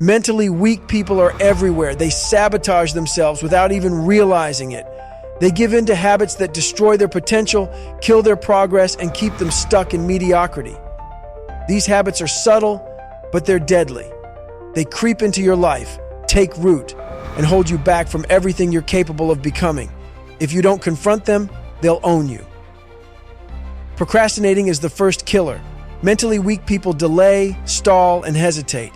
Mentally weak people are everywhere. They sabotage themselves without even realizing it. They give in to habits that destroy their potential, kill their progress, and keep them stuck in mediocrity. These habits are subtle, but they're deadly. They creep into your life, take root, and hold you back from everything you're capable of becoming. If you don't confront them, they'll own you. Procrastinating is the first killer. Mentally weak people delay, stall, and hesitate.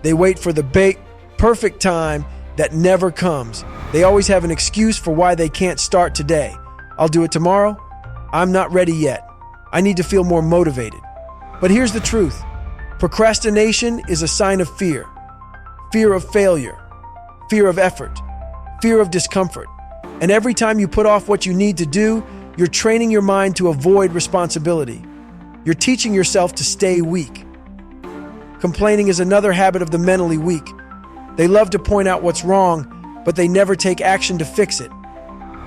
They wait for the perfect time that never comes. They always have an excuse for why they can't start today. I'll do it tomorrow. I'm not ready yet. I need to feel more motivated. But here's the truth. Procrastination is a sign of fear. Fear of failure. Fear of effort. Fear of discomfort. And every time you put off what you need to do, you're training your mind to avoid responsibility. You're teaching yourself to stay weak. Complaining is another habit of the mentally weak. They love to point out what's wrong, but they never take action to fix it.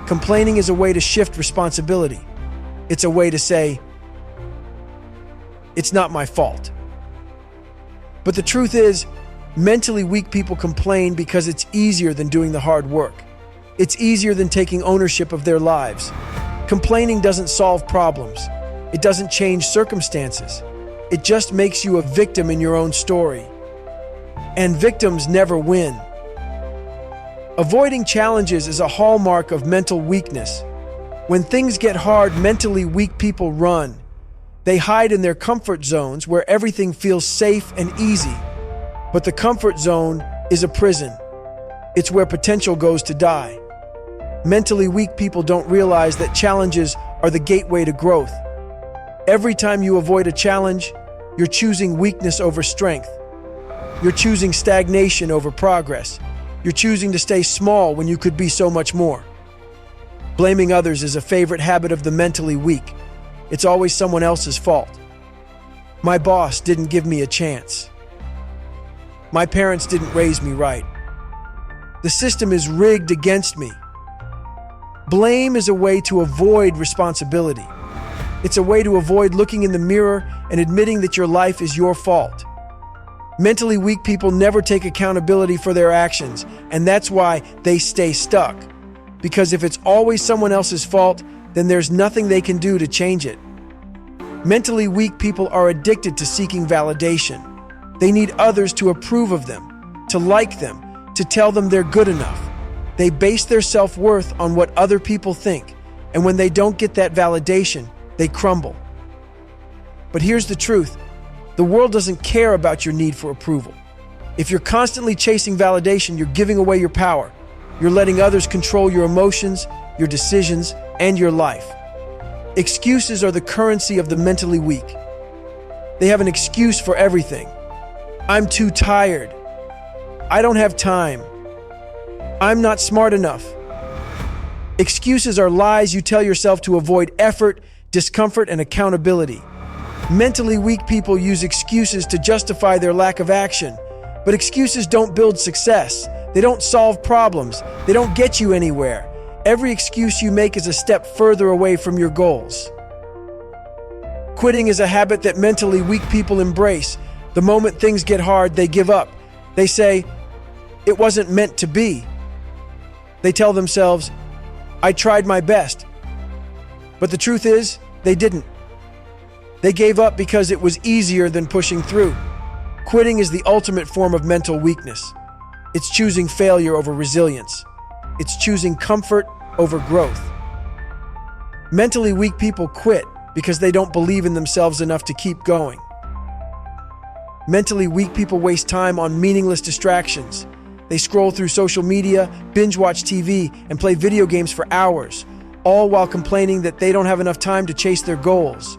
Complaining is a way to shift responsibility. It's a way to say, "It's not my fault." But the truth is, mentally weak people complain because it's easier than doing the hard work. It's easier than taking ownership of their lives. Complaining doesn't solve problems. It doesn't change circumstances. It just makes you a victim in your own story. And victims never win. Avoiding challenges is a hallmark of mental weakness. When things get hard, mentally weak people run. They hide in their comfort zones where everything feels safe and easy. But the comfort zone is a prison. It's where potential goes to die. Mentally weak people don't realize that challenges are the gateway to growth. Every time you avoid a challenge, you're choosing weakness over strength. You're choosing stagnation over progress. You're choosing to stay small when you could be so much more. Blaming others is a favorite habit of the mentally weak. It's always someone else's fault. My boss didn't give me a chance. My parents didn't raise me right. The system is rigged against me. Blame is a way to avoid responsibility. It's a way to avoid looking in the mirror and admitting that your life is your fault. Mentally weak people never take accountability for their actions, and that's why they stay stuck. Because if it's always someone else's fault, then there's nothing they can do to change it. Mentally weak people are addicted to seeking validation. They need others to approve of them, to like them, to tell them they're good enough. They base their self-worth on what other people think, and when they don't get that validation, they crumble. But here's the truth. The world doesn't care about your need for approval. If you're constantly chasing validation, you're giving away your power. You're letting others control your emotions, your decisions, and your life. Excuses are the currency of the mentally weak. They have an excuse for everything. I'm too tired. I don't have time. I'm not smart enough. Excuses are lies you tell yourself to avoid effort, discomfort, and accountability. Mentally weak people use excuses to justify their lack of action. But excuses don't build success. They don't solve problems. They don't get you anywhere. Every excuse you make is a step further away from your goals. Quitting is a habit that mentally weak people embrace. The moment things get hard, they give up. They say, "It wasn't meant to be." They tell themselves, "I tried my best." But the truth is, they didn't. They gave up because it was easier than pushing through. Quitting is the ultimate form of mental weakness. It's choosing failure over resilience. It's choosing comfort over growth. Mentally weak people quit because they don't believe in themselves enough to keep going. Mentally weak people waste time on meaningless distractions. They scroll through social media, binge watch TV, and play video games for hours, all while complaining that they don't have enough time to chase their goals.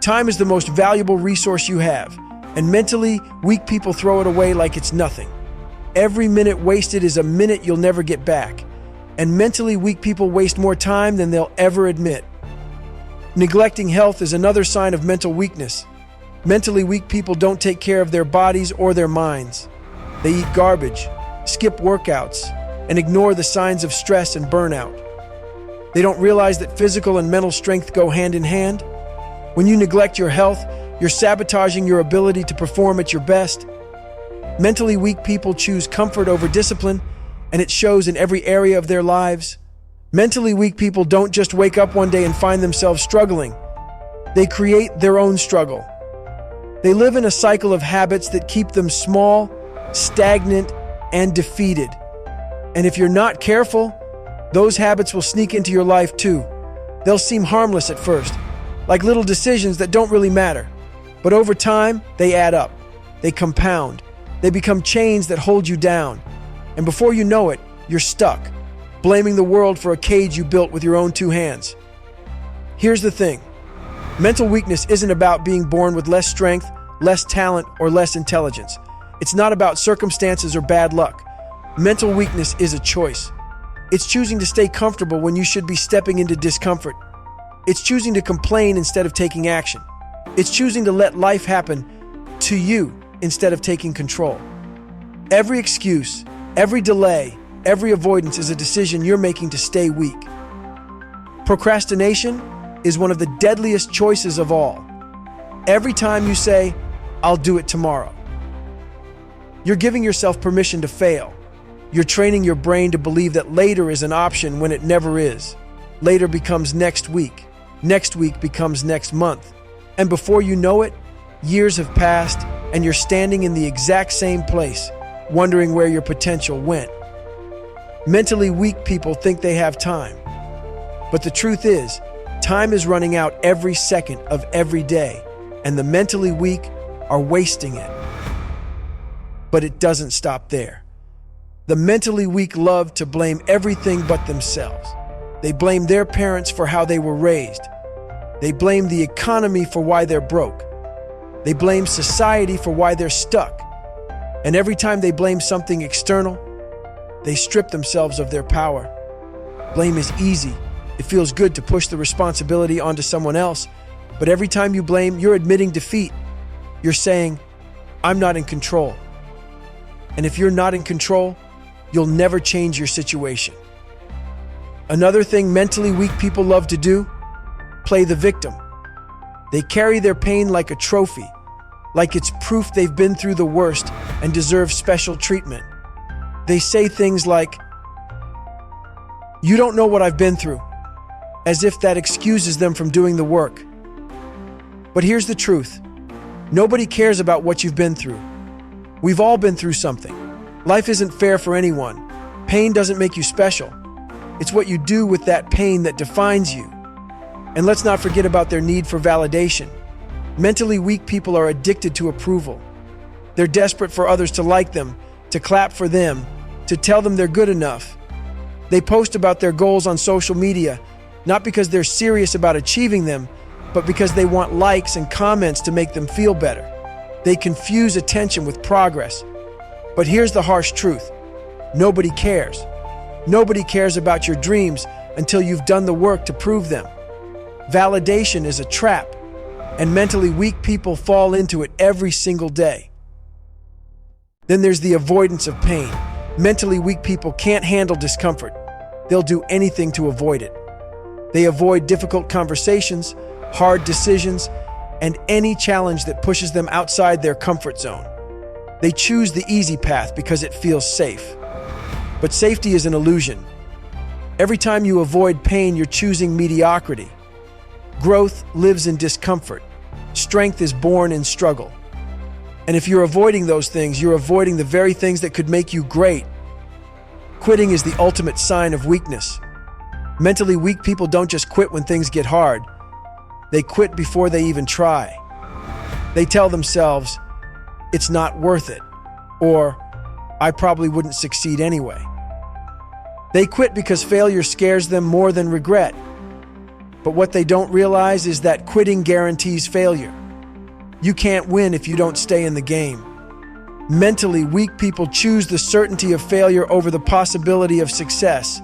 Time is the most valuable resource you have, and mentally weak people throw it away like it's nothing. Every minute wasted is a minute you'll never get back, and mentally weak people waste more time than they'll ever admit. Neglecting health is another sign of mental weakness. Mentally weak people don't take care of their bodies or their minds. They eat garbage, skip workouts, and ignore the signs of stress and burnout. They don't realize that physical and mental strength go hand in hand. When you neglect your health, you're sabotaging your ability to perform at your best. Mentally weak people choose comfort over discipline, and it shows in every area of their lives. Mentally weak people don't just wake up one day and find themselves struggling. They create their own struggle. They live in a cycle of habits that keep them small, stagnant, and defeated. And if you're not careful, those habits will sneak into your life too. They'll seem harmless at first, like little decisions that don't really matter. But over time, they add up. They compound. They become chains that hold you down. And before you know it, you're stuck, blaming the world for a cage you built with your own two hands. Here's the thing. Mental weakness isn't about being born with less strength, less talent, or less intelligence. It's not about circumstances or bad luck. Mental weakness is a choice. It's choosing to stay comfortable when you should be stepping into discomfort. It's choosing to complain instead of taking action. It's choosing to let life happen to you instead of taking control. Every excuse, every delay, every avoidance is a decision you're making to stay weak. Procrastination is one of the deadliest choices of all. Every time you say, "I'll do it tomorrow," you're giving yourself permission to fail. You're training your brain to believe that later is an option when it never is. Later becomes next week. Next week becomes next month. And before you know it, years have passed and you're standing in the exact same place, wondering where your potential went. Mentally weak people think they have time. But the truth is, time is running out every second of every day, and the mentally weak are wasting it. But it doesn't stop there. The mentally weak love to blame everything but themselves. They blame their parents for how they were raised. They blame the economy for why they're broke. They blame society for why they're stuck. And every time they blame something external, they strip themselves of their power. Blame is easy. It feels good to push the responsibility onto someone else. But every time you blame, you're admitting defeat. You're saying, "I'm not in control." And if you're not in control, you'll never change your situation. Another thing mentally weak people love to do: play the victim. They carry their pain like a trophy, like it's proof they've been through the worst and deserve special treatment. They say things like, "You don't know what I've been through," as if that excuses them from doing the work. But here's the truth. Nobody cares about what you've been through. We've all been through something. Life isn't fair for anyone. Pain doesn't make you special. It's what you do with that pain that defines you. And let's not forget about their need for validation. Mentally weak people are addicted to approval. They're desperate for others to like them, to clap for them, to tell them they're good enough. They post about their goals on social media, not because they're serious about achieving them, but because they want likes and comments to make them feel better. They confuse attention with progress. But here's the harsh truth. Nobody cares. Nobody cares about your dreams until you've done the work to prove them. Validation is a trap, and mentally weak people fall into it every single day. Then there's the avoidance of pain. Mentally weak people can't handle discomfort. They'll do anything to avoid it. They avoid difficult conversations, hard decisions, and any challenge that pushes them outside their comfort zone. They choose the easy path because it feels safe. But safety is an illusion. Every time you avoid pain, you're choosing mediocrity. Growth lives in discomfort. Strength is born in struggle. And if you're avoiding those things, you're avoiding the very things that could make you great. Quitting is the ultimate sign of weakness. Mentally weak people don't just quit when things get hard. They quit before they even try. They tell themselves, "It's not worth it," or "I probably wouldn't succeed anyway." They quit because failure scares them more than regret. But what they don't realize is that quitting guarantees failure. You can't win if you don't stay in the game. Mentally weak people choose the certainty of failure over the possibility of success,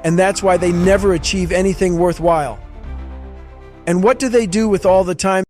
and that's why they never achieve anything worthwhile. And what do they do with all the time